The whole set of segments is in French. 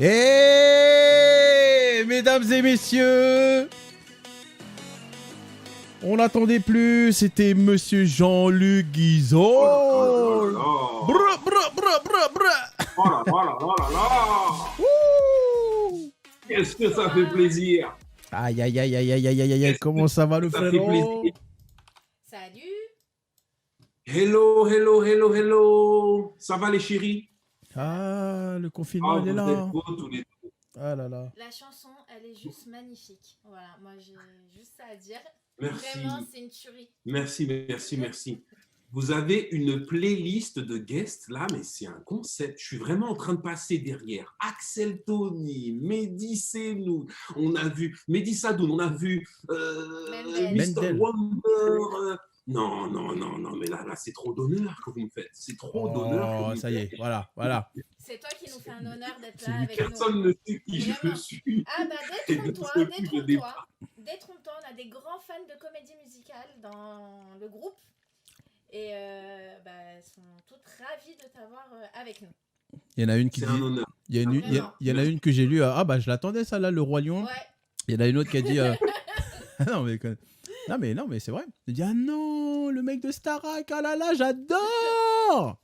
Et mesdames et messieurs, on n'attendait plus, c'était Monsieur Jean-Luc Guizot. Oh là là là là. Bra, bra, bra, bra, bra. Oh là là là là là là. Ouh. Qu'est-ce que ça fait plaisir. Aïe, aïe, aïe, aïe, aïe, aïe, aïe, aïe, comment ça va le Ça fait frérot? plaisir. Salut. Hello, hello, hello, hello. Ça va les chéris? Ah, le confinement, il est Vous là. êtes beaux tous les deux. Ah là là. La chanson, elle est juste magnifique. Voilà, moi j'ai juste ça à dire. Merci. Vraiment, c'est une tuerie. Merci, merci, merci. Vous avez une playlist de guests là, mais c'est un concept. Je suis vraiment en train de passer derrière. Axel Tony, Mehdi Senou, on a vu Mehdi Sadoun, on a vu Mendel. Mr. Mendel. Wonder. Non, non, non, non, mais là c'est trop d'honneur que vous me faites. C'est trop d'honneur. que vous Oh, me ça y est, faites. voilà, voilà. C'est toi qui nous fais un honneur d'être C'est là lui. avec nous. Personne ne sait qui je Vraiment. suis. Ah bah Et de détrompe-toi, ce coup, je détrompe-toi. Détrompe-toi, on a des grands fans de comédie musicale dans le groupe. Et elles sont toutes ravies de t'avoir avec nous. Il y en a une qui C'est dit. un honneur. Il y en a une, il y en a une que j'ai lue. Ah bah je l'attendais ça là, le Roi Lion. Ouais. Il y en a une autre qui a dit. Non mais non mais c'est vrai. Il dit ah non le mec de Starac, ah là là j'adore.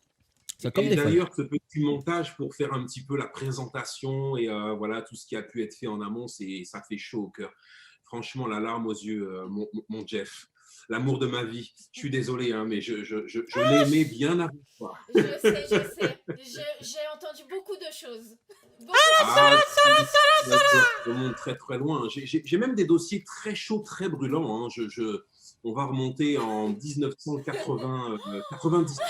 C'est comme Et des fans. d'ailleurs, ce petit montage pour faire un petit peu la présentation et voilà tout ce qui a pu être fait en amont, ça fait chaud au cœur. Franchement, la larme aux yeux, mon Jeff. L'amour de ma vie. Je suis désolé, hein, mais je l'aimais bien avant toi. Je sais. J'ai entendu beaucoup de choses. Beaucoup Ah, je remonte très très loin. J'ai même des dossiers très chauds, très brûlants. Hein. On va remonter en 1980, 90.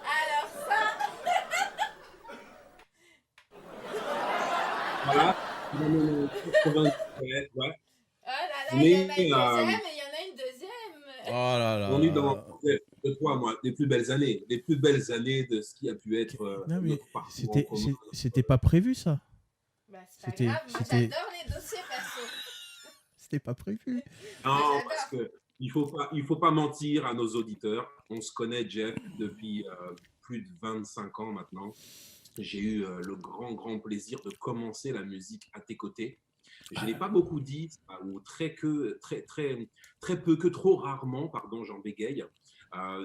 Alors ça, Voilà. Non, 90, ouais. oh là là, Mais, il y en a une deuxième et il y en a une deuxième. Oh là là. On est dans de toi, moi, les plus belles années de ce qui a pu être Non, mais notre parcours. c'était en commun. c'était pas prévu ça. Bah c'est pas C'était- grave, moi c'était- j'adore les dossiers perso. C'était pas prévu. Non, j'adore. parce que il faut pas mentir à nos auditeurs. On se connaît, Jeff, depuis plus de 25 ans maintenant. J'ai eu le grand plaisir de commencer la musique à tes côtés. Je n'ai pas beaucoup dit, ou très peu, que trop rarement, pardon, j'en bégaye.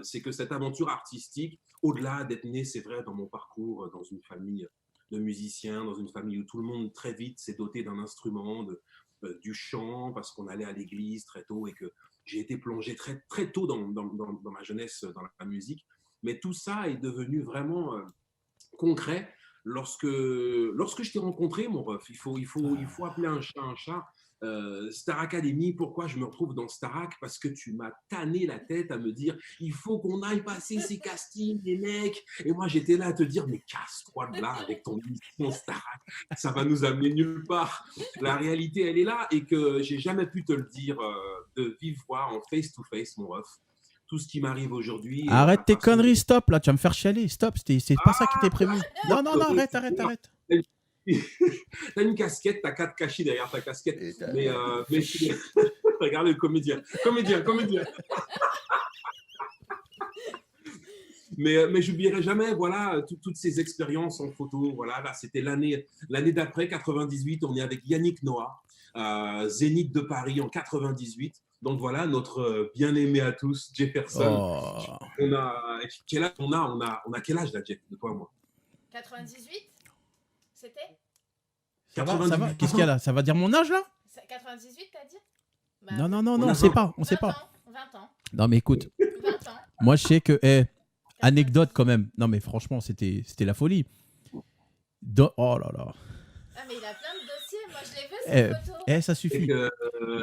C'est que cette aventure artistique, au-delà d'être né, c'est vrai, dans mon parcours, dans une famille de musiciens, dans une famille où tout le monde très vite s'est doté d'un instrument, du chant, parce qu'on allait à l'église très tôt et que j'ai été plongé très tôt dans ma jeunesse dans la musique. Mais tout ça est devenu vraiment concret lorsque je t'ai rencontré, mon ref. Il faut appeler un chat un chat. Star Academy, pourquoi je me retrouve dans Starac? Parce que tu m'as tanné la tête à me dire il faut qu'on aille passer ces castings, les mecs. Et moi, j'étais là à te dire mais casse-toi de là avec ton émission Starac. Ça va nous amener nulle part. La réalité, elle est là et que j'ai jamais pu te le dire de vive voix en face-to-face, mon ref. Tout ce qui m'arrive aujourd'hui. Arrête tes la façon- conneries, stop là, tu vas me faire chialer, stop, c'est pas ça qui était prévu. Non, arrête. T'as une casquette, t'as 4 cachets derrière ta casquette. Mais regarde le comédien. Mais j'oublierai jamais, voilà, toutes ces expériences en photo. Voilà, là, c'était l'année d'après, 98. On est avec Yannick Noah, Zénith de Paris en 98. Donc voilà, notre bien-aimé à tous, Jefferson. Oh. On a quel âge on a quel âge là, Jeff, de toi et moi? 98. C'était Ça va, ça va 98. Qu'est-ce qu'il y a là? Ça va dire mon âge là? 98 t'as dit? Non, On on a sait 20. pas, on sait 20 pas. ans, 20 ans. Non mais écoute, 20 ans. moi je sais que, anecdote quand même. Non mais franchement, c'était la folie. Oh là là. Ah mais il a plein de dossiers, moi je les veux ces photos. Ça suffit. Avec,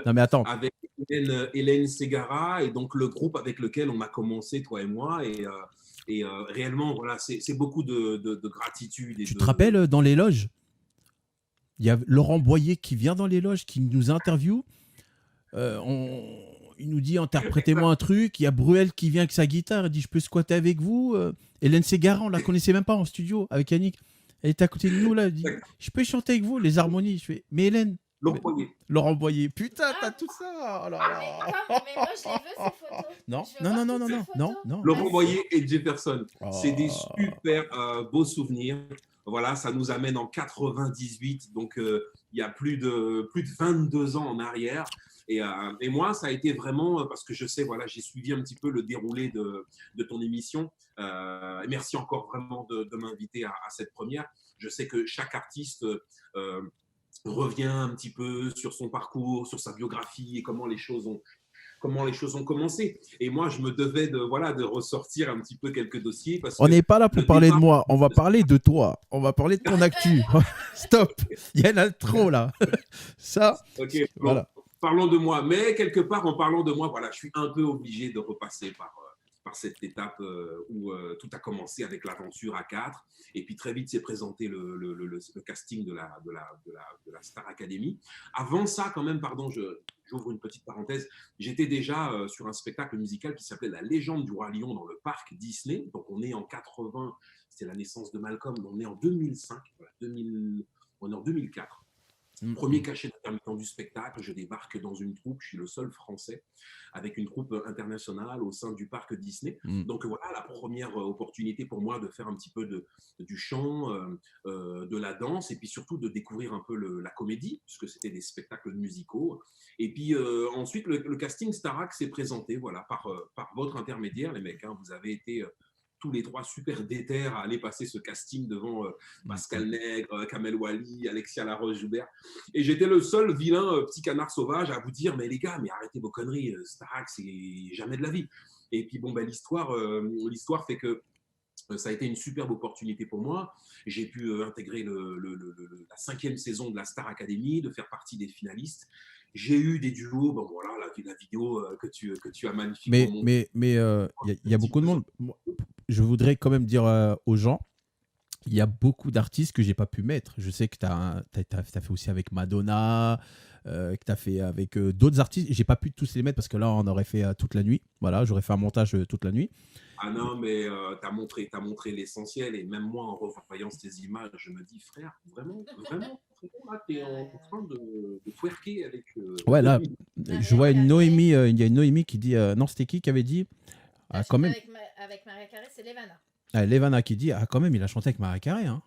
Non mais attends. avec Hélène Ségara et donc le groupe avec lequel on a commencé, toi et moi. Et réellement, voilà, c'est beaucoup de gratitude. Et Tu te rappelles dans les loges? Il y a Laurent Boyer qui vient dans les loges, qui nous interviewe. Il nous dit interprétez-moi un truc. Il y a Bruel qui vient avec sa guitare. Il dit je peux squatter avec vous. Hélène Ségara, on la connaissait même pas en studio avec Yannick. Elle était à côté de nous là. Elle dit je peux chanter avec vous les harmonies. Je fais mais Hélène, Laurent Boyer. Laurent Boyer. Putain, Ah. t'as tout ça. Oh là Mais, là. mais moi, je les veux, ces photos. Non, Je veux non, voir non, non, toutes non, ces non, photos. non. Laurent Vas-y. Boyer et Jefferson. C'est des Oh. super beaux souvenirs. Voilà, ça nous amène en 98, donc il y a plus de 22 ans en arrière. Et moi, ça a été vraiment, parce que je sais, voilà, j'ai suivi un petit peu le déroulé de ton émission. Merci encore vraiment de m'inviter à cette première. Je sais que chaque artiste revient un petit peu sur son parcours, sur sa biographie et comment les choses ont commencé. Et moi, je me devais de ressortir un petit peu quelques dossiers. Parce On que n'est pas là pour le parler de départ- moi, on va parler de toi. On va parler de ton actu. Stop. Il y en a trop là. Ça, Ok, bon, voilà. parlons de moi. Mais quelque part, en parlant de moi, voilà, je suis un peu obligé de repasser par cette étape où tout a commencé avec l'aventure à 4. Et puis très vite s'est présenté le casting de la Star Academy. Avant ça, quand même, pardon, j'ouvre une petite parenthèse. J'étais déjà sur un spectacle musical qui s'appelait La Légende du Roi Lion dans le parc Disney. Donc on est en 80, c'était la naissance de Malcolm. On est en 2005, voilà, on est en 2004. Premier cachet d'intermittent du spectacle, je débarque dans une troupe, je suis le seul français avec une troupe internationale au sein du parc Disney. Donc voilà, la première opportunité pour moi de faire un petit peu du chant, de la danse et puis surtout de découvrir un peu la comédie, puisque c'était des spectacles musicaux. Et puis ensuite, le casting Starac s'est présenté voilà, par votre intermédiaire, les mecs. Hein, vous avez été tous les trois super déter à aller passer ce casting devant Pascal Nègre, Kamel Wally, Alexia Laroche-Joubert. Et j'étais le seul vilain petit canard sauvage à vous dire, mais les gars, mais arrêtez vos conneries, Starac, c'est jamais de la vie. Et puis bon, ben, l'histoire fait que ça a été une superbe opportunité pour moi. J'ai pu intégrer la 5e saison de la Star Academy, de faire partie des finalistes. J'ai eu des duos, bon voilà, la vidéo que tu as magnifiquement Mais il y a beaucoup de monde. Je voudrais quand même dire aux gens, il y a beaucoup d'artistes que j'ai pas pu mettre. Je sais que tu as fait aussi avec Madonna, que tu as fait avec d'autres artistes. J'ai pas pu tous les mettre parce que là, on aurait fait toute la nuit. Voilà, j'aurais fait un montage toute la nuit. Ah non, mais tu as montré l'essentiel. Et même moi, en revoyant ces images, je me dis, frère, vraiment, là, tu es en train de twerker avec. Ouais, là, je vois une Noémie, il y a une Noémie qui dit, non, c'était qui avait dit quand même. Avec Maria Carré, c'est Levana. Levana qui dit, quand même, il a chanté avec Maria Carré. Hein.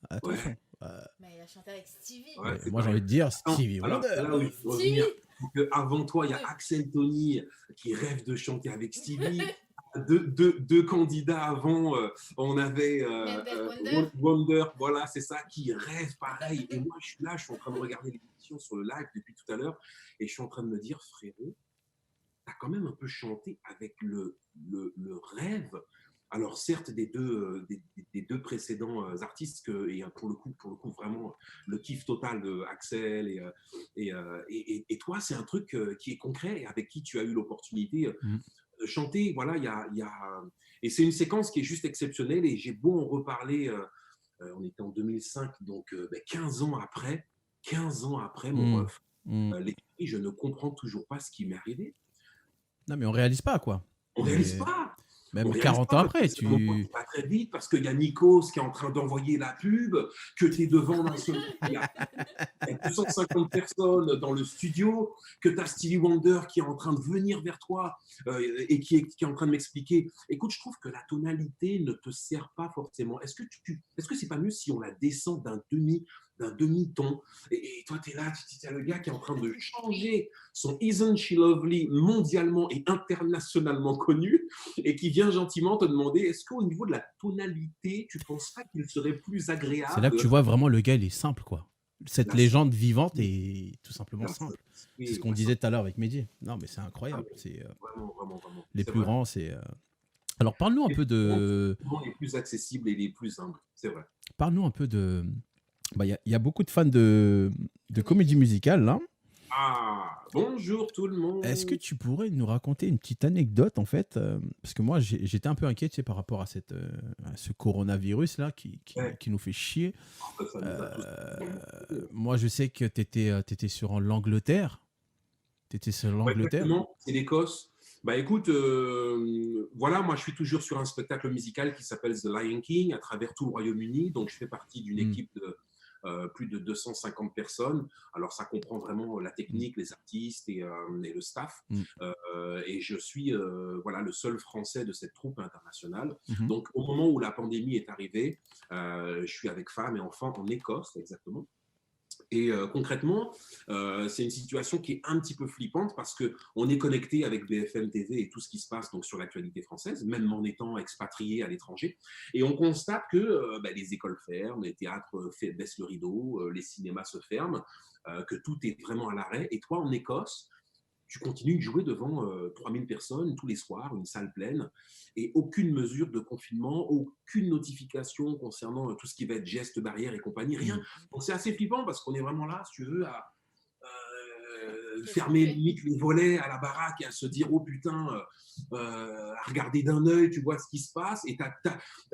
Attention. Ouais. Mais il a chanté avec Stevie. Ouais, moi, j'ai envie de dire Stevie Wonder. Là où il faut revenir, c'est qu'avant toi, il y a Axel Tony qui rêve de chanter avec Stevie. Deux candidats avant, on avait Wonder, voilà, c'est ça, qui rêve pareil. Et moi, je suis là, je suis en train de regarder l'émission sur le live depuis tout à l'heure, et je suis en train de me dire, frérot, t'as quand même un peu chanté avec le rêve. Alors certes, des deux précédents artistes, et pour le coup, vraiment, le kiff total de Axel et toi, c'est un truc qui est concret et avec qui tu as eu l'opportunité de chanter. Voilà, et c'est une séquence qui est juste exceptionnelle et j'ai beau en reparler, on était en 2005, donc 15 ans après, mon ref, je ne comprends toujours pas ce qui m'est arrivé. Non, mais on réalise pas, quoi. On réalise pas. Même 40 ans après, tu... Pas très vite parce qu'il y a Nikos qui est en train d'envoyer la pub, que tu es devant d'un seul... Il y a 250 personnes dans le studio, que tu as Stevie Wonder qui est en train de venir vers toi et qui est en train de m'expliquer. Écoute, je trouve que la tonalité ne te sert pas forcément. Est-ce que c'est pas mieux si on la descend d'un demi-ton et toi, tu es là, tu as le gars qui est en train de changer son Isn't She Lovely mondialement et internationalement connu et qui vient gentiment te demander est-ce qu'au niveau de la tonalité, tu ne penses pas qu'il serait plus agréable? C'est là que tu vois vraiment le gars, il est simple, quoi. Cette légende vivante est tout simplement simple. C'est ce qu'on disait tout à l'heure avec Mehdi. Non, mais c'est incroyable. C'est vraiment. Les plus grands, c'est... Alors, parle-nous un peu de... Les plus accessibles et les plus humbles, c'est vrai. Parle-nous un peu de... Il y a beaucoup de fans de comédie musicale, là. Ah, bonjour tout le monde. Est-ce que tu pourrais nous raconter une petite anecdote, en fait parce que moi, j'étais un peu inquiet par rapport à ce coronavirus-là qui nous fait chier. Moi, je sais que tu étais sur l'Angleterre. Tu étais sur l'Angleterre. Exactement, c'est l'Écosse. Bah écoute, voilà, moi je suis toujours sur un spectacle musical qui s'appelle The Lion King à travers tout le Royaume-Uni. Donc je fais partie d'une équipe plus de 250 personnes. Alors, ça comprend vraiment la technique, les artistes et le staff. Et je suis voilà, le seul Français de cette troupe internationale. Donc, au moment où la pandémie est arrivée, je suis avec femme et enfants en Écosse, exactement. Et concrètement, c'est une situation qui est un petit peu flippante parce qu'on est connecté avec BFM TV et tout ce qui se passe donc, sur l'actualité française, même en étant expatrié à l'étranger. Et on constate que les écoles ferment, les théâtres baissent le rideau, les cinémas se ferment, que tout est vraiment à l'arrêt. Et toi, en Écosse, tu continues de jouer devant 3000 personnes tous les soirs, une salle pleine, et aucune mesure de confinement, aucune notification concernant tout ce qui va être gestes barrières et compagnie, rien. Donc c'est assez flippant parce qu'on est vraiment là, si tu veux, à fermer limite les volets à la baraque et à se dire, oh putain, à regarder d'un œil, tu vois ce qui se passe, et t'as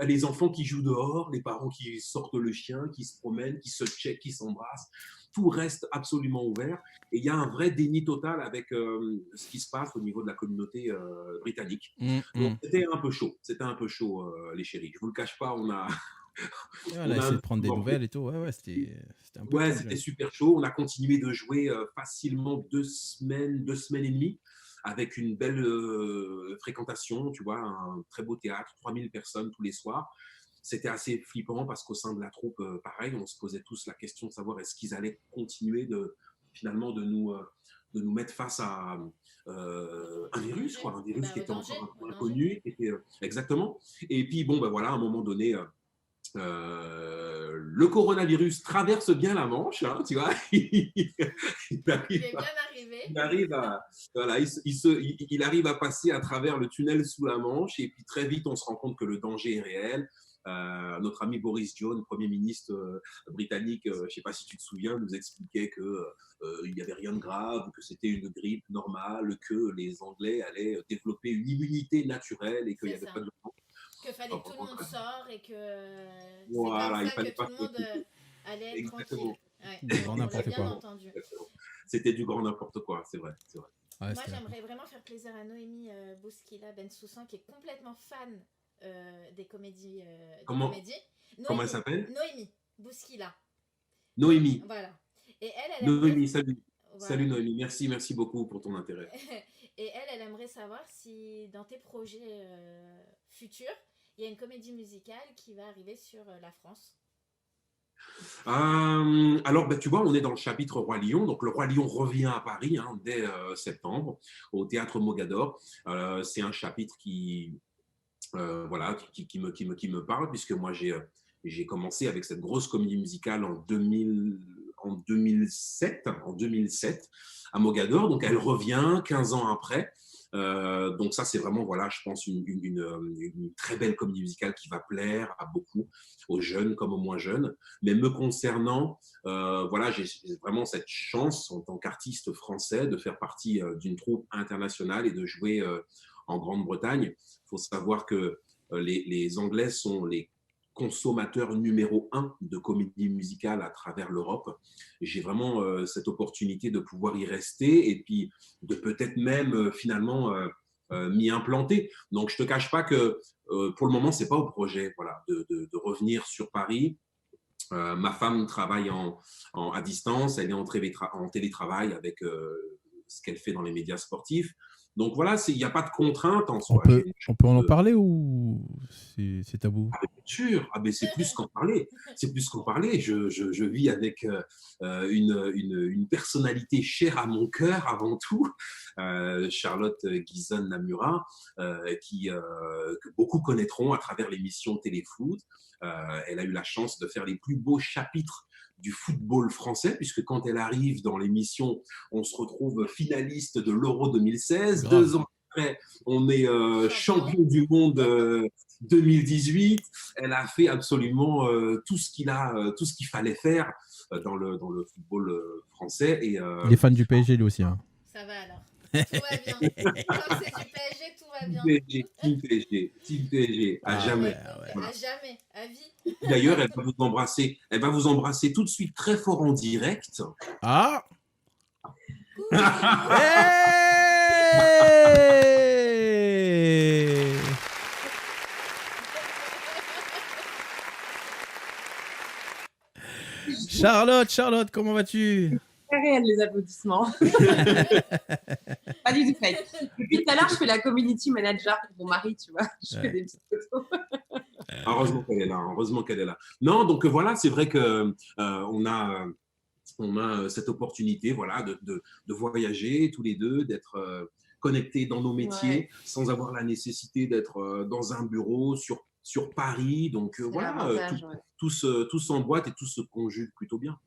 les enfants qui jouent dehors, les parents qui sortent le chien, qui se promènent, qui se checkent, qui s'embrassent. Tout reste absolument ouvert et il y a un vrai déni total avec ce qui se passe au niveau de la communauté britannique. Donc c'était un peu chaud, les chéris. Je vous le cache pas, on a essayé de prendre des nouvelles et tout. C'était un peu chaud. C'était super chaud. On a continué de jouer facilement 2 semaines et demie avec une belle fréquentation, tu vois, un très beau théâtre, 3000 personnes tous les soirs. C'était assez flippant parce qu'au sein de la troupe, pareil, on se posait tous la question de savoir est-ce qu'ils allaient continuer finalement de nous mettre face à un virus qui était encore un peu inconnu. Exactement. Et puis, bon, voilà, à un moment donné, le coronavirus traverse bien la Manche, hein, tu vois. Il arrive à passer à travers le tunnel sous la Manche et puis très vite on se rend compte que le danger est réel. Notre ami Boris Johnson, Premier ministre britannique, je ne sais pas si tu te souviens, nous expliquait qu'il n'y avait rien de grave, que c'était une grippe normale, que les Anglais allaient développer une immunité naturelle et qu'il n'y avait pas de... Que fallait que tout le monde sorte et que voilà, c'est comme ça que tout le monde allait être tranquille. Ouais. Grand n'importe quoi. Entendu. C'était du grand n'importe quoi, c'est vrai. Moi, j'aimerais vraiment faire plaisir à Noémie Bouskila Bensoussan, qui est complètement fan des comédies. Comment elle s'appelle? Noémie Bouskila. Noémie. Voilà. Et elle Noémie, salut. Voilà. Salut Noémie, merci beaucoup pour ton intérêt. Et elle aimerait savoir si dans tes projets futurs, il y a une comédie musicale qui va arriver sur la France. Alors, tu vois, on est dans le chapitre Roi Lion. Donc, le Roi Lion revient à Paris dès septembre au Théâtre Mogador. C'est un chapitre qui me parle, puisque moi, j'ai commencé avec cette grosse comédie musicale en 2007 à Mogador. Donc, elle revient 15 ans après. Donc ça, c'est vraiment, voilà, je pense, une très belle comédie musicale qui va plaire à beaucoup, aux jeunes comme aux moins jeunes. Mais me concernant, voilà, j'ai vraiment cette chance en tant qu'artiste français de faire partie d'une troupe internationale et de jouer en Grande-Bretagne. Il faut savoir que les Anglais sont les consommateur numéro 1 de comédie musicale à travers l'Europe. J'ai vraiment cette opportunité de pouvoir y rester et puis de peut-être même finalement m'y implanter. Donc, je ne te cache pas que pour le moment, ce n'est pas au projet de revenir sur Paris. Ma femme travaille à distance, elle est en télétravail avec ce qu'elle fait dans les médias sportifs. Donc voilà, il n'y a pas de contrainte en soi. On peut en parler ou c'est tabou? Bien sûr, c'est plus qu'en parler. C'est plus qu'en parler. Je vis avec une personnalité chère à mon cœur avant tout, Charlotte Guizon Namura, que beaucoup connaîtront à travers l'émission Téléfoot. Elle a eu la chance de faire les plus beaux chapitres du football français, puisque quand elle arrive dans l'émission, on se retrouve finaliste de l'Euro 2016. Grave. 2 ans après, on est champion du monde 2018. Elle a fait absolument tout ce qu'il fallait faire dans le football français. Et, il est fan du PSG lui aussi. Hein. Ça va alors. Tout va bien. Comme c'est du PSG, tout va bien. Team PSG, à jamais. Voilà. À jamais, à vie. D'ailleurs, elle va vous embrasser tout de suite très fort en direct. Ah. Charlotte, comment vas-tu? Très réel les applaudissements. Pas du tout fake. Depuis tout à l'heure, je fais la community manager pour mon mari, tu vois. Je fais des petites photos. Heureusement qu'elle est là. Heureusement qu'elle est là. Non, donc voilà, c'est vrai que on a cette opportunité, voilà, de voyager tous les deux, d'être connectés dans nos métiers, sans avoir la nécessité d'être dans un bureau sur Paris. Donc voilà, tout s'emboîte et tout se conjugue plutôt bien.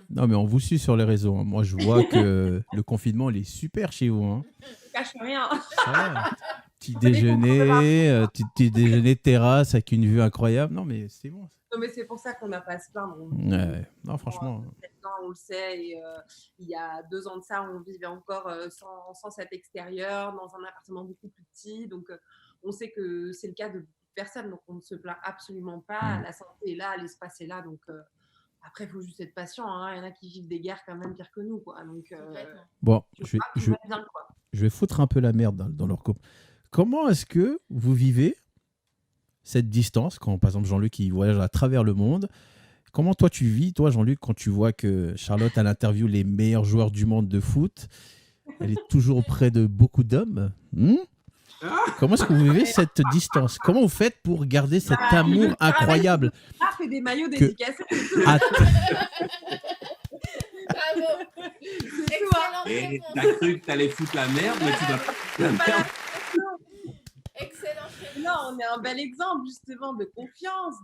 Non, mais on vous suit sur les réseaux. Hein. Moi, je vois que le confinement, il est super chez vous. Hein. Je cache rien. Ça va. Petit déjeuner terrasse avec une vue incroyable. Non, mais c'est bon. Non, mais c'est pour ça qu'on n'a pas à se plaindre. Ouais. Non, franchement. On le sait. Et, il y a 2 ans de ça, on vivait encore sans cet extérieur, dans un appartement beaucoup plus petit. Donc, on sait que c'est le cas de personne. Donc, on ne se plaint absolument pas. La santé est là, l'espace est là. Donc, après, il faut juste être patient. Hein. Il y en a qui vivent des guerres quand même pire que nous. Quoi. Donc, bon, je vais foutre un peu la merde dans leur couple. Comment est-ce que vous vivez cette distance quand, par exemple, Jean-Luc il voyage à travers le monde? Comment toi tu vis, toi Jean-Luc, quand tu vois que Charlotte elle interviewe les meilleurs joueurs du monde de foot, elle est toujours auprès de beaucoup d'hommes? Comment est-ce que vous vivez cette distance? Comment vous faites pour garder cet amour incroyable? Fait des maillots dédicacés. Bravo. Et t'as cru que t'allais foutre la merde, mais tu vas pas foutre la merde. Excellent. Non, on est un bel exemple justement de confiance.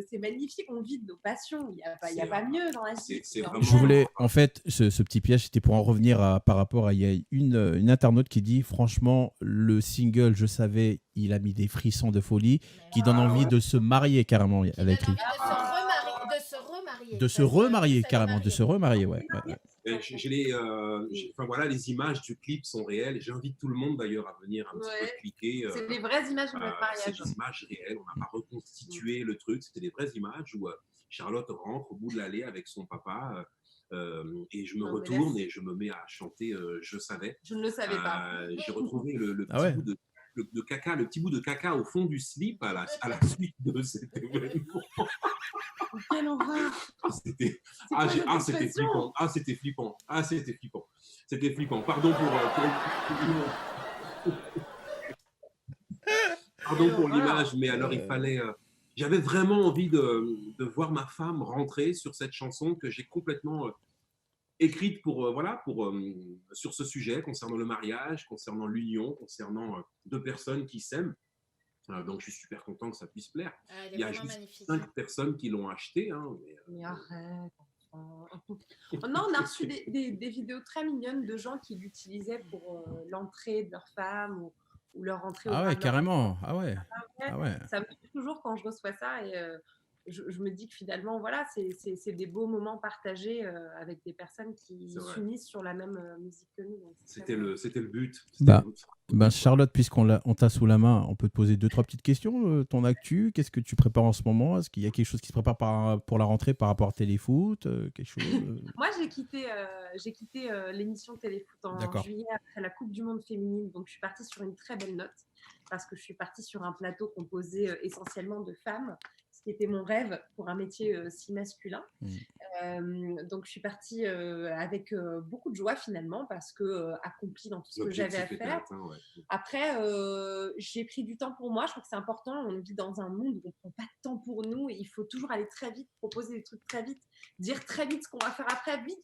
C'est magnifique, on vit de nos passions. Il n'y a pas mieux dans la vie. Je voulais, en fait, ce petit piège, c'était pour en revenir par rapport à il y a une internaute qui dit, franchement, le single, je savais, il a mis des frissons de folie, qui donne envie de se marier carrément. Elle a écrit. De se remarier carrément, de se remarier, ouais. Enfin voilà, les images du clip sont réelles. J'invite tout le monde d'ailleurs à venir un petit peu cliquer. C'est des vraies images de notre mariage. C'est des images réelles. On n'a pas reconstitué le truc. C'était des vraies images où Charlotte rentre au bout de l'allée avec son papa. Et je me retourne et je me mets à chanter Je savais. Je ne le savais pas. J'ai retrouvé le petit bout de caca, le petit bout de caca au fond du slip à la suite de cet événement. Quelle horreur! C'était flippant. C'était flippant. Pardon pour l'image, mais alors il fallait. J'avais vraiment envie de voir ma femme rentrer sur cette chanson que j'ai complètement écrite sur ce sujet concernant le mariage, concernant l'union, concernant 2 personnes qui s'aiment. Donc, je suis super content que ça puisse plaire. Il y a juste 5 personnes qui l'ont acheté. Hein, mais arrête. Non, on a reçu des vidéos très mignonnes de gens qui l'utilisaient pour l'entrée de leur femme ou leur entrée au Ah ouais, carrément. Ah ouais. Ça me touche toujours quand je reçois ça et je me dis que finalement, voilà, c'est des beaux moments partagés avec des personnes qui s'unissent sur la même musique que nous. C'était le but. Charlotte, puisqu'on t'a sous la main, on peut te poser 2-3 petites questions. Ton actu, qu'est-ce que tu prépares en ce moment? Est-ce qu'il y a quelque chose qui se prépare pour la rentrée par rapport à Téléfoot quelque chose Moi, j'ai quitté l'émission Téléfoot en juillet après la Coupe du Monde féminine. Donc, je suis partie sur une très belle note parce que je suis partie sur un plateau composé essentiellement de femmes, ce qui était mon rêve pour un métier si masculin. Donc, je suis partie avec beaucoup de joie finalement parce que accomplie dans tout ce que j'avais à faire. Après, j'ai pris du temps pour moi. Je crois que c'est important. On vit dans un monde où on ne prend pas de temps pour nous et il faut toujours aller très vite, proposer des trucs très vite, dire très vite ce qu'on va faire après. Vite,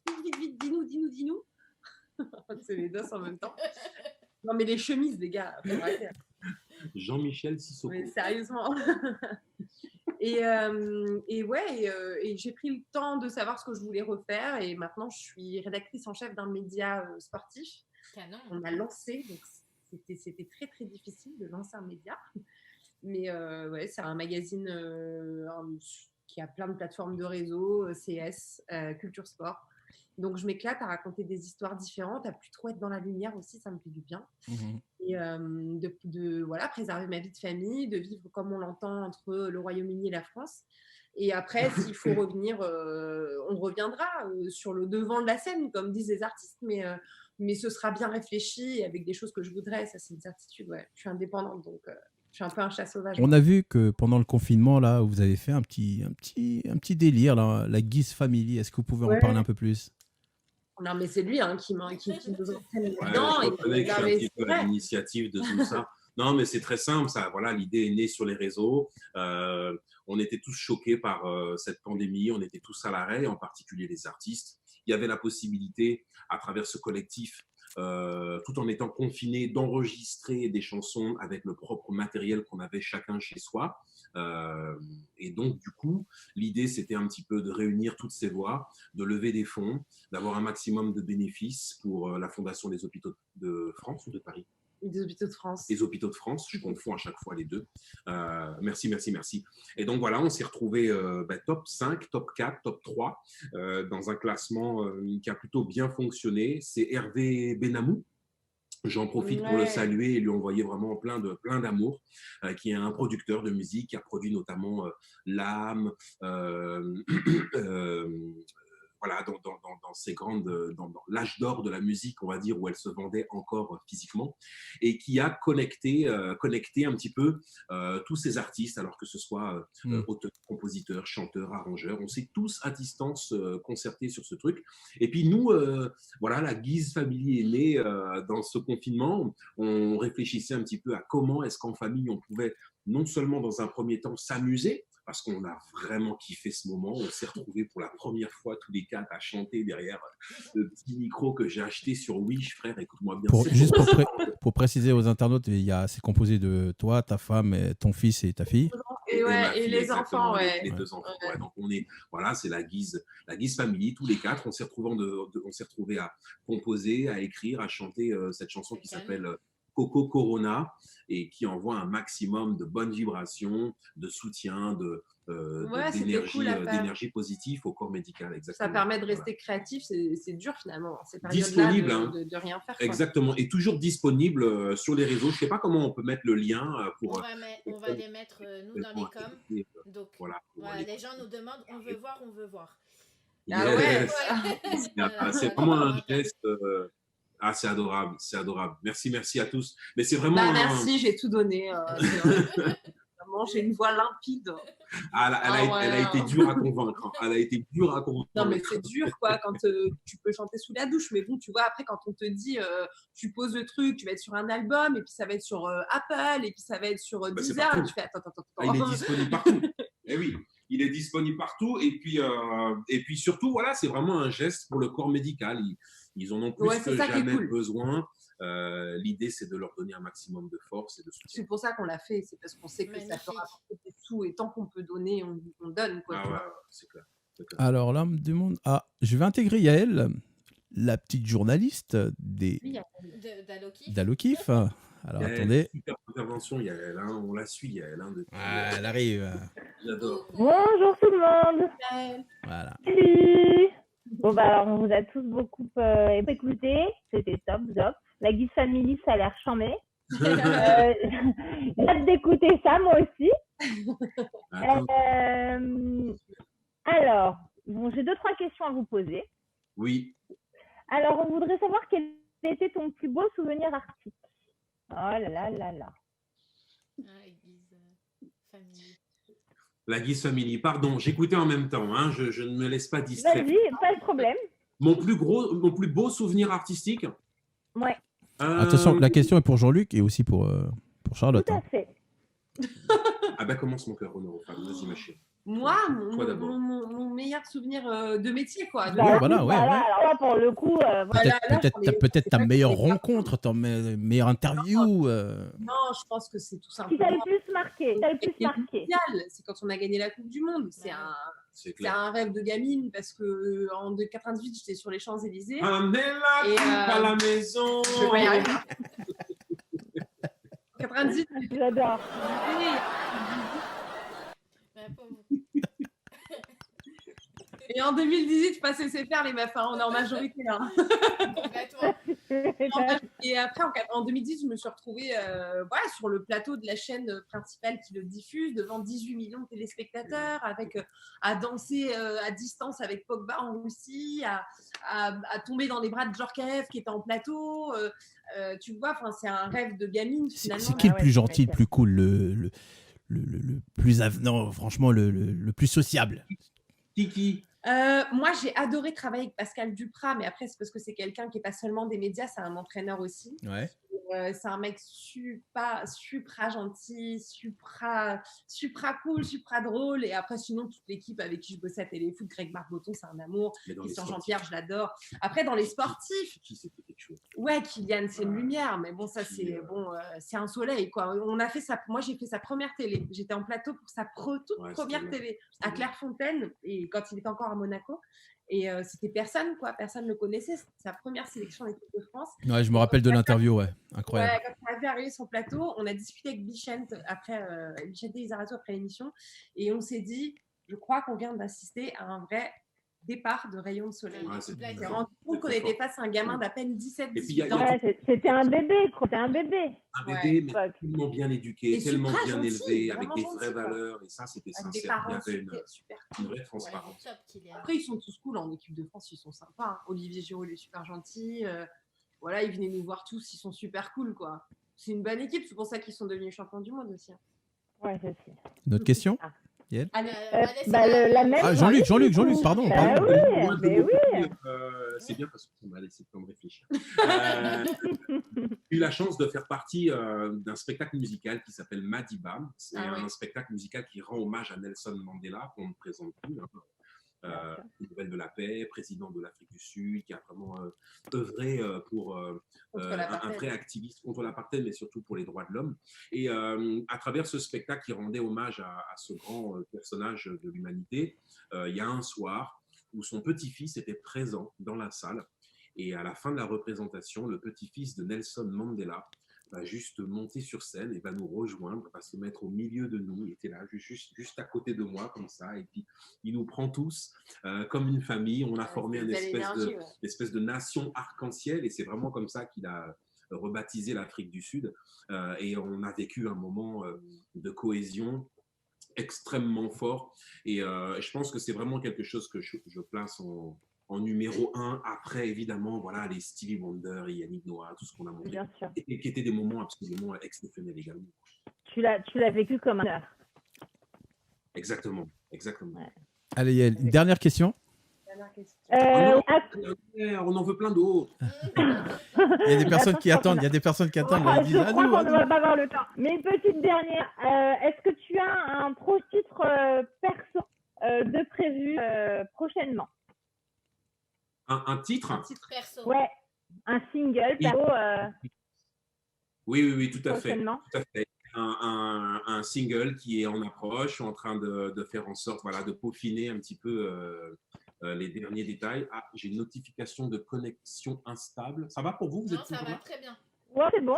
dis-nous. C'est les deux en même temps. Non, mais les chemises, les gars. Jean-Michel Sissoko. Mais sérieusement. Et j'ai pris le temps de savoir ce que je voulais refaire. Et maintenant, je suis rédactrice en chef d'un média sportif. Canon. On a lancé, donc c'était très, très difficile de lancer un média. Mais c'est un magazine qui a plein de plateformes de réseau, CS, Culture Sport. Donc, je m'éclate à raconter des histoires différentes, à plus trop être dans la lumière aussi, ça me fait du bien. Et de préserver ma vie de famille, de vivre comme on l'entend entre le Royaume-Uni et la France. Et après, s'il faut revenir, on reviendra sur le devant de la scène, comme disent les artistes, mais ce sera bien réfléchi avec des choses que je voudrais, ça c'est une certitude. Ouais. Je suis indépendante, donc Je suis un peu un chat sauvage. On a vu que pendant le confinement, là, vous avez fait un petit délire, là, la Guise Family. Est-ce que vous pouvez en parler un peu plus? Non, mais c'est lui qui nous entraîne Ouais, là-dedans. je reconnais que je suis un mais petit c'est peu à vrai. l'initiative de tout ça. Non, mais c'est très simple. Ça, voilà, l'idée est née sur les réseaux. On était tous choqués par cette pandémie. On était tous à l'arrêt, en particulier les artistes. Il y avait la possibilité, à travers ce collectif, tout en étant confinés, d'enregistrer des chansons avec le propre matériel qu'on avait chacun chez soi. Et donc, du coup, l'idée, c'était un petit peu de réunir toutes ces voix, de lever des fonds, d'avoir un maximum de bénéfices pour la Fondation des hôpitaux de France ou de Paris. Des hôpitaux de France. Les hôpitaux de France, je confonds à chaque fois les deux. Merci. Et donc voilà, on s'est retrouvés top 5, top 4, top 3 dans un classement qui a plutôt bien fonctionné. C'est Hervé Benamou. J'en profite pour le saluer et lui envoyer vraiment plein d'amour, qui est un producteur de musique, qui a produit notamment L'âme, voilà, dans ces grandes, dans l'âge d'or de la musique, on va dire, où elle se vendait encore physiquement, et qui a connecté un petit peu tous ces artistes, alors que ce soit auteurs, compositeurs, chanteurs, arrangeurs. On s'est tous à distance concertés sur ce truc. Et puis nous, voilà, la Guise Family est née dans ce confinement. On réfléchissait un petit peu à comment est-ce qu'en famille, on pouvait non seulement dans un premier temps s'amuser, parce qu'on a vraiment kiffé ce moment. On s'est retrouvés pour la première fois tous les quatre à chanter derrière le petit micro que j'ai acheté sur Wish. Frère, écoute-moi bien. Juste pour préciser aux internautes, c'est composé de toi, ta femme, ton fils et ta fille. Et les enfants, les deux enfants. Ouais. Donc voilà, c'est la Guise Family, tous les quatre. On s'est retrouvés à composer, à écrire, à chanter cette chanson qui s'appelle Coco Corona, et qui envoie un maximum de bonnes vibrations, de soutien, d'énergie positive au corps médical. Exactement. Ça permet de rester créatif, c'est dur finalement. C'est disponible de rien faire. Exactement, et toujours disponible sur les réseaux. Je ne sais pas comment on peut mettre le lien pour. On va les mettre nous dans les coms. Donc voilà, les gens nous demandent, on veut voir. Yes. C'est vraiment un geste. C'est adorable. Merci à tous. Mais c'est vraiment. Merci, j'ai tout donné. Vraiment, j'ai une voix limpide. Elle a été dure à convaincre. Non, mais c'est dur, quoi, quand tu peux chanter sous la douche. Mais bon, tu vois, après, quand on te dit, tu poses le truc, tu vas être sur un album, et puis ça va être sur Apple, et puis ça va être sur Deezer. Tu fais attends. Il est disponible partout. Eh oui. Il est disponible partout. Et puis surtout, voilà, c'est vraiment un geste pour le corps médical. Ils en ont plus que jamais besoin. L'idée, c'est de leur donner un maximum de force et de soutien. C'est pour ça qu'on l'a fait. C'est parce qu'on sait que ça peut rapporter des sous. Et tant qu'on peut donner, on donne. Quoi, c'est clair. Alors là, on me demande... je vais intégrer Yael, la petite journaliste d'Allokif. Alors, attendez. Super intervention, Yael. On la suit, Yael. Elle arrive. J'adore. Bonjour tout le monde. Voilà. Salut. Bon, alors, on vous a tous beaucoup écouté. C'était top. La Guise Family, ça a l'air chambé. J'ai hâte d'écouter ça, moi aussi. Alors, j'ai 2-3 questions à vous poser. Oui. Alors, on voudrait savoir quel était ton plus beau souvenir artistique. Oh là là. La Guise Family. Pardon, j'écoutais en même temps. Je ne me laisse pas distraire. Vas-y, pas de problème. Mon plus beau souvenir artistique. Ouais. Attention, la question est pour Jean-Luc et aussi pour Charlotte. Tout à fait. Commence mon cœur, Honor. Vas-y, ma chérie. Moi, mon meilleur souvenir de métier, quoi. Voilà. Alors là, pour le coup, peut-être ta meilleure rencontre, ta meilleure interview. Non, je pense que c'est tout simplement. Qui t'a le plus marqué C'est quand on a gagné la Coupe du Monde. C'est un rêve de gamine parce que en 98, j'étais sur les Champs-Élysées. Amenez la coupe à la maison. Je vais pas y arriver. 98, j'adore. Et en 2018, je passais CFR, les meufs, on est en majorité là. Complètement. Et après, en 2010, je me suis retrouvée sur le plateau de la chaîne principale qui le diffuse, devant 18 millions de téléspectateurs, à danser à distance avec Pogba en Russie, à tomber dans les bras de Djorkaeff qui était en plateau. Tu vois, c'est un rêve de gamine finalement. C'est qui le plus gentil, le plus cool, le plus avenant, franchement, le plus sociable? Kiki. Moi, j'ai adoré travailler avec Pascal Duprat, mais après, c'est parce que c'est quelqu'un qui n'est pas seulement des médias, c'est un entraîneur aussi. Ouais. C'est un mec supra gentil, supra cool, supra drôle. Et après, sinon, toute l'équipe avec qui je bossais à Téléfoot, Greg Marboton, c'est un amour. Christian Jean-Pierre, je l'adore. Après, dans les sportifs, ouais, Kylian, c'est une lumière. Mais bon, ça, c'est un soleil, quoi. Moi, j'ai fait sa première télé. J'étais en plateau pour sa toute première télé à Clairefontaine, et quand il était encore à Monaco. Et c'était personne ne le connaissait. C'était sa première sélection en équipe de France. Ouais, je me rappelle de l'interview, ouais. Incroyable. Ouais, quand on avait arrivé sur le plateau, on a discuté avec Bichente Bichente Lizarazu après l'émission, et on s'est dit, je crois qu'on vient d'assister à un vrai départ de rayon de soleil. Ouais, on s'est rendu compte qu'on était face à un gamin d'à peine 17-18 ans. Ouais, c'était un bébé, c'était un bébé. Un bébé, mais tellement bien éduqué, Et tellement super bien gentil, élevé, avec vraiment des gentil, vraies quoi. valeurs. Et ça, c'était Avec des sincère. Il y parents avait super une vraie transparence. Top qu'il est. Après, ils sont tous cool en équipe de France, ils sont sympas. Hein. Olivier Giroud, il est super gentil. Voilà, ils venaient nous voir tous, ils sont super cool, quoi. C'est une bonne équipe, c'est pour ça qu'ils sont devenus champions du monde aussi. Hein. Ouais, je sais. Une autre question? Allez, la même. Ah, Jean-Luc, pardon. Bah pardon. oui, mais oui. C'est bien parce que ça m'a laissé le temps de réfléchir. J'ai eu la chance de faire partie d'un spectacle musical qui s'appelle Madiba. C'est un spectacle musical qui rend hommage à Nelson Mandela, qu'on ne présente plus. Nouvelle de la paix, président de l'Afrique du Sud, qui a vraiment œuvré pour un vrai activiste contre l'apartheid, mais surtout pour les droits de l'homme. Et à travers ce spectacle qui rendait hommage à ce grand personnage de l'humanité, il y a un soir où son petit-fils était présent dans la salle. Et à la fin de la représentation, le petit-fils de Nelson Mandela va juste monter sur scène et va nous rejoindre, va se mettre au milieu de nous. Il était là, juste à côté de moi, comme ça. Et puis, il nous prend tous comme une famille. On a formé une espèce de nation arc-en-ciel. Et c'est vraiment comme ça qu'il a rebaptisé l'Afrique du Sud. Et on a vécu un moment de cohésion extrêmement fort. Et je pense que c'est vraiment quelque chose que je place en numéro 1, après évidemment voilà, les Stevie Wonder et Yannick Noah, tout ce qu'on a montré, et qui étaient des moments absolument exceptionnels également. Tu l'as vécu comme un heure. Exactement. Ouais. Allez, Yael, une dernière question. On en veut plein d'autres. Il y a des personnes qui attendent, Ils disent, je crois qu'on ne va pas avoir le temps. Mais une petite dernière, est-ce que tu as un pro titre perso de prévu prochainement? Un titre? Un titre perso. Ouais, un single perso. Oui, tout à fait. Prochainement. Tout à fait. Un single qui est en approche. Je suis en train de faire en sorte de peaufiner un petit peu les derniers détails. Ah, j'ai une notification de connexion instable. Ça va pour vous? Non, ça va très bien. Ouais, c'est bon.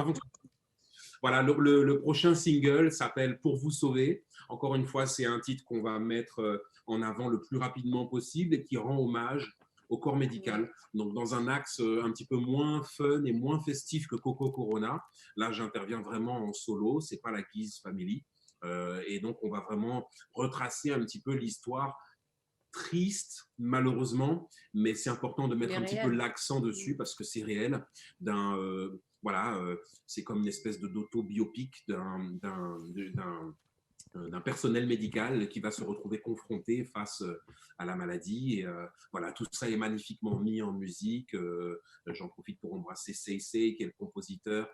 Voilà, le prochain single s'appelle Pour vous sauver. Encore une fois, c'est un titre qu'on va mettre en avant le plus rapidement possible et qui rend hommage au corps médical. Donc, dans un axe un petit peu moins fun et moins festif que Coco Corona. Là, j'interviens vraiment en solo. C'est pas la Guise Family. Et donc, on va vraiment retracer un petit peu l'histoire triste, malheureusement, mais c'est important de mettre un petit peu l'accent dessus parce que c'est réel. C'est comme une espèce d'auto-biopic d'un personnel médical qui va se retrouver confronté face à la maladie. Et tout ça est magnifiquement mis en musique. J'en profite pour embrasser Seisei, qui est le compositeur,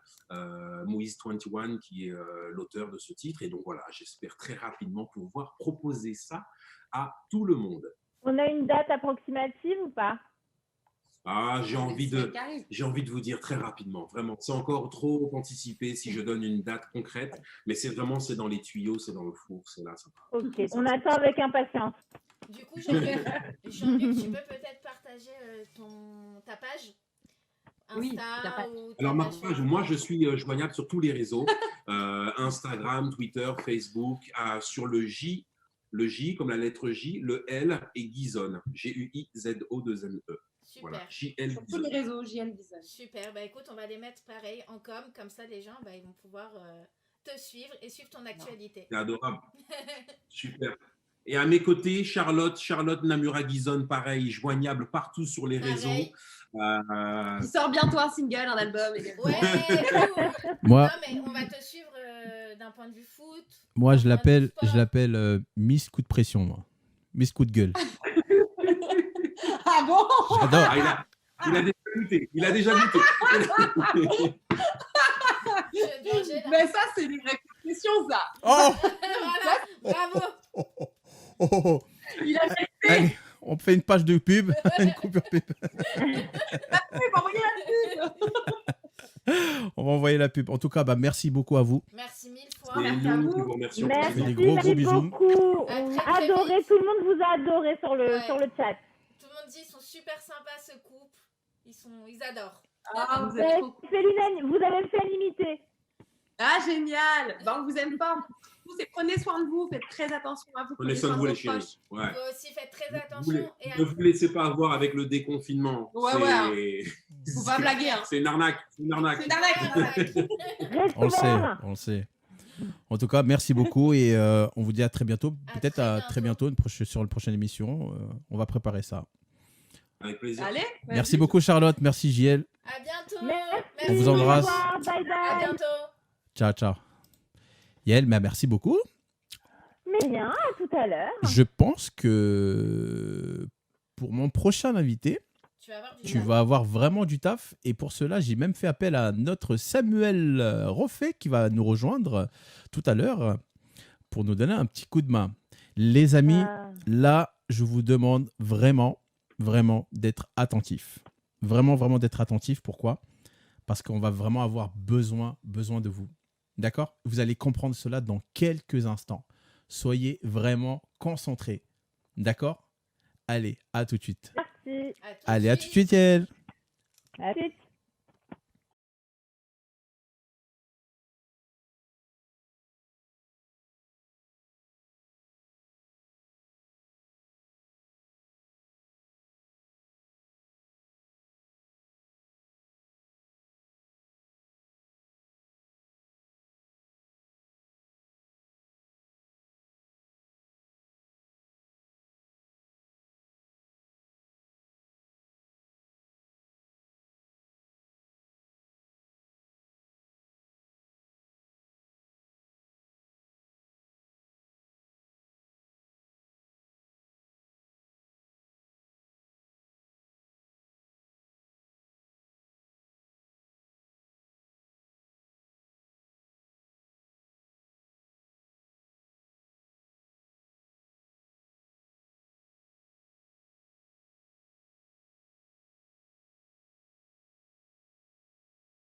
Moïse 21, qui est l'auteur de ce titre. Et donc voilà, j'espère très rapidement pouvoir proposer ça à tout le monde. On a une date approximative ou pas? J'ai envie de vous dire très rapidement, vraiment. C'est encore trop anticipé si je donne une date concrète, mais c'est dans les tuyaux, c'est dans le four, c'est là. Ok, on attend avec impatience. Du coup, Jean-Luc, tu peux peut-être partager ta page Insta ou alors ma page, moi je suis joignable sur tous les réseaux, Instagram, Twitter, Facebook, sur le le J comme la lettre J, le L et Guizone. G-U-I-Z-O-2-N-E. Super. Voilà, JL Sur tous les réseaux, JL Design. Super. Bah écoute, on va les mettre pareil en com, comme ça les gens ils vont pouvoir te suivre et suivre ton actualité. C'est adorable. Super. Et à mes côtés, Charlotte Namura Guizone, pareil, joignable partout sur les réseaux. Il sort bientôt un single, un album. Ouais. Moi, Non, mais on va te suivre d'un point de vue foot. moi je d'un point de vue l'appelle sport. Miss Coup de Pression, moi. Miss Coup de Gueule. Ah bon? J'adore. Il a déjà goûté. Il a déjà goûté. Mais ça, c'est une réflexion, ça. Oh, Voilà, bravo. oh. Il a fait Allez, on fait une page de pub, une coupure pub. On va envoyer la pub. En tout cas, merci beaucoup à vous. Merci mille fois. C'est Merci à nous vous. qui vous remercions. Merci, des gros merci bisous. beaucoup. À On très, a très adoré, vite. tout le monde vous a adoré sur le chat. Tout le monde dit ils sont super sympas ce couple. Ils adorent. Ah, vous Vous êtes avez trop... fait vous avez fait l'imité. Ah, génial. On vous aime pas. Prenez soin de vous, faites très attention à vous. Prenez soin de vous, vos les chéris. proches. Ouais. Vous aussi faites très Ne attention. Et vous laissez pas avoir avec le déconfinement. Ouais. Faut pas blaguer. Hein. C'est une arnaque. C'est une arnaque. Reste On le sait, ouvert. on le sait. En tout cas, merci beaucoup et on vous dit à très bientôt. À Peut-être très à bientôt. très bientôt sur une prochaine émission. On va préparer ça. Avec plaisir. Allez. Merci beaucoup Charlotte, merci JL. À bientôt. Merci. On vous embrasse. Au revoir, bye À bye. bientôt. Ciao, ciao. Yael, merci beaucoup. Mais bien, à tout à l'heure. Je pense que pour mon prochain invité, Tu vas avoir du tu mal. vas avoir vraiment du taf. Et pour cela, j'ai même fait appel à notre Samuel Roffet qui va nous rejoindre tout à l'heure pour nous donner un petit coup de main. Les amis, là, je vous demande vraiment, vraiment d'être attentifs. Vraiment, vraiment d'être attentifs. Pourquoi ? Parce qu'on va vraiment avoir besoin de vous. D'accord ? Vous allez comprendre cela dans quelques instants. Soyez vraiment concentrés. D'accord ? Allez, à tout de suite. Merci. À tout de Allez, à tout de suite. suite, Yael. À tout de suite.